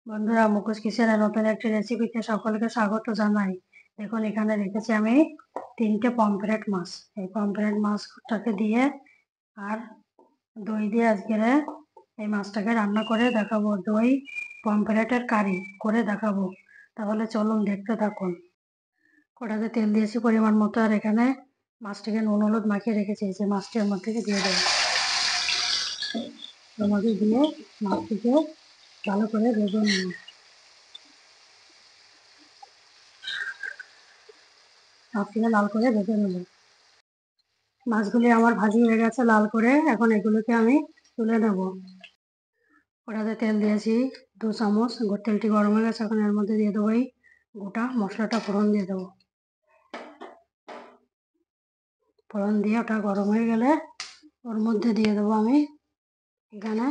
বন্ধুরা, মুখোশ কিচেনের নতুন একটি রেসিপিতে সকলকে স্বাগত জানাই। দেখুন, এখানে রেখেছি আমি 3টে পমফ্রেট মাছ। এই পমফ্রেট মাছটাকে দিয়ে আর দই দিয়ে আজকে এই মাছটাকে রান্না করে দেখাবো। দই পমফ্রেটের কারি করে দেখাবো। তাহলে চলুন দেখতে থাকুন। কড়াতে তেল দিয়েছি পরিমাণ মতো, আর এখানে মাছটিকে নুন হলুদ মাখিয়ে রেখেছি। যে মাছটি এর মধ্যে দিয়ে দেবো, এর মধ্যে দিয়ে মাছটিকে ভালো করে ভেজে নেব। মাছটিকে লাল করে ভেজে নেব। মাছগুলি আমার ভাজি হয়ে গেছে লাল করে। এখন এগুলোকে আমি তুলে নেব। কড়াতে তেল দিয়েছি 2 চামচ। তেলটি গরম হয়ে গেছে। এখন এর মধ্যে দিয়ে দেবো এই গোটা মশলাটা, ফোড়ন দিয়ে দেবো। ফোড়ন দিয়ে ওটা গরম হয়ে গেলে ওর মধ্যে দিয়ে দেবো আমি এখানে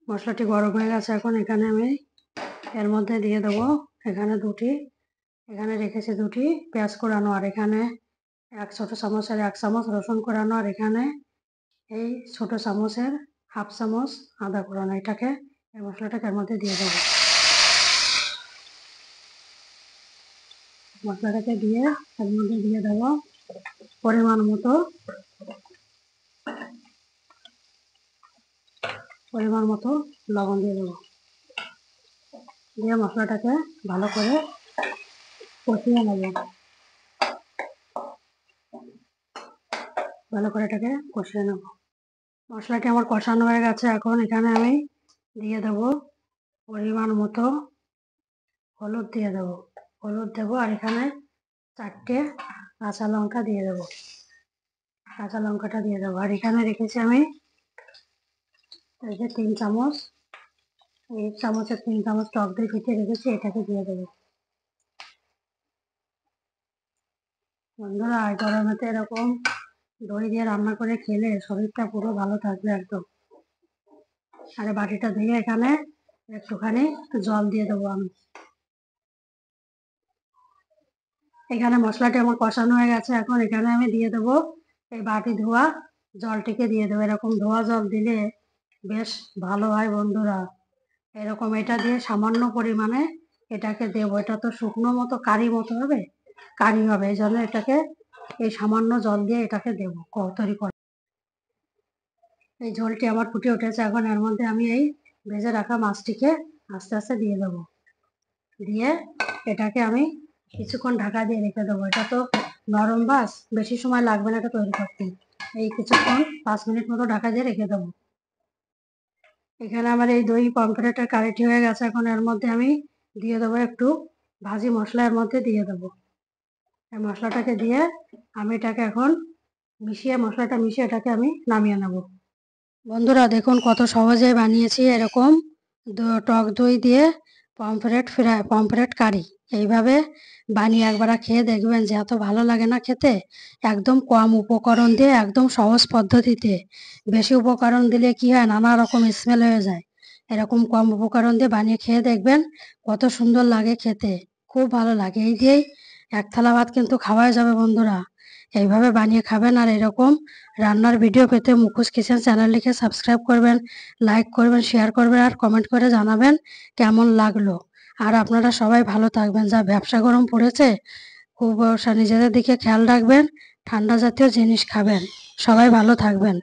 মশলাটি গরম হয়ে গেছে। এখন এখানে আমি এর মধ্যে দিয়ে দেবো এখানে রেখেছি 2টি পেঁয়াজ কোরানো, আর এখানে 1 ছোট চামচের 1 চামচ রসুন কোরানো, আর এখানে এই ছোট চামচের 1/2 চামচ আদা কোরানো। এটাকে এই মশলাটাকে এর মধ্যে দিয়ে দেবো। মশলাটাকে দিয়ে এর মধ্যে দিয়ে দেবো পরিমাণ মতো লবণ দিয়ে দেবো। দিয়ে মশলাটাকে ভালো করে কষিয়ে নেব। এটাকে কষিয়ে নেব। মশলাটি আমার কষানো হয়ে গেছে। এখন এখানে আমি দিয়ে দেবো পরিমাণ মতো হলুদ দিয়ে দেবো। আর এখানে 4টে কাঁচা লঙ্কা দিয়ে দেবো। কাঁচা লঙ্কাটা দিয়ে দেবো। আর এখানে রেখেছি আমি এই যে 3 চামচ, এই চামচের 3 চামচ টক দই ফেটে রেখেছি। এটাকে দিয়ে দেবো। বন্ধুরা, এই গরমেতে এরকম দই দিয়ে রান্না করে খেলে শরীরটা পুরো ভালো থাকবে একদম। আর বাটিটা ধুয়ে এখানে একটুখানি জল দিয়ে দেবো আমি। এখানে মশলাটি আমার কষানো হয়ে গেছে। এখন এখানে আমি দিয়ে দেবো এই বাটি ধোয়া জলটিকে দিয়ে দেবো। এরকম ধোয়া জল দিলে বেশ ভালো হয় বন্ধুরা। এরকম এটা দিয়ে সামান্য পরিমাণে এটাকে দেবো। এটা তো শুকনো মতো কারি হবে। এই জন্য এটাকে এই সামান্য জল দিয়ে এটাকে দেবো তৈরি করে। এই ঝোলটি আমার ফুটে উঠেছে। এখন এর মধ্যে আমি এই ভেজে রাখা মাছটিকে আস্তে আস্তে দিয়ে দেবো। দিয়ে এটাকে আমি কিছুক্ষণ ঢাকা দিয়ে রেখে দেবো। এটা তো নরম মাছ, বেশি সময় লাগবে না এটা তৈরি করতে। এই কিছুক্ষণ 5 মিনিট মতো ঢাকা দিয়ে রেখে দেবো। এখানে আমার এই দই পমফ্রেটের কারিটি হয়ে গেছে। এখন এর মধ্যে আমি দিয়ে দেবো একটু ভাজি মশলা। এর মধ্যে দিয়ে দেবো এই মশলাটাকে দিয়ে আমি এটাকে এখন মশলাটা মিশিয়ে এটাকে আমি নামিয়ে নেব। বন্ধুরা, দেখুন কত সহজে বানিয়েছি এরকম টক দই দিয়ে পমফ্রেট কারি। এইভাবে বানিয়ে একবার খেয়ে দেখবেন যে এত ভালো লাগে না খেতে। একদম কম উপকরণ দিয়ে, একদম সহজ পদ্ধতিতে। বেশি উপকরণ দিলে কি হয়, নানা রকম স্মেল হয়ে যায়। এরকম কম উপকরণ দিয়ে বানিয়ে খেয়ে দেখবেন কত সুন্দর লাগে খেতে। খুব ভালো লাগে। এই দিয়েই 1 থালা ভাত কিন্তু খাওয়াই যাবে বন্ধুরা। এইভাবে বানিয়ে খাবেন। আর এরকম রান্নার ভিডিও পেতে মুখোশ কিচেন চ্যানেলটিকে সাবস্ক্রাইব করবেন, লাইক করবেন, শেয়ার করবেন, আর কমেন্ট করে জানাবেন কেমন লাগলো। আর আপনারা সবাই ভালো থাকবেন। যা ব্যবসা গরম পড়েছে, খুব নিজেদের দিকে খেয়াল রাখবেন। ঠান্ডা জাতীয় জিনিস খাবেন। সবাই ভালো থাকবেন।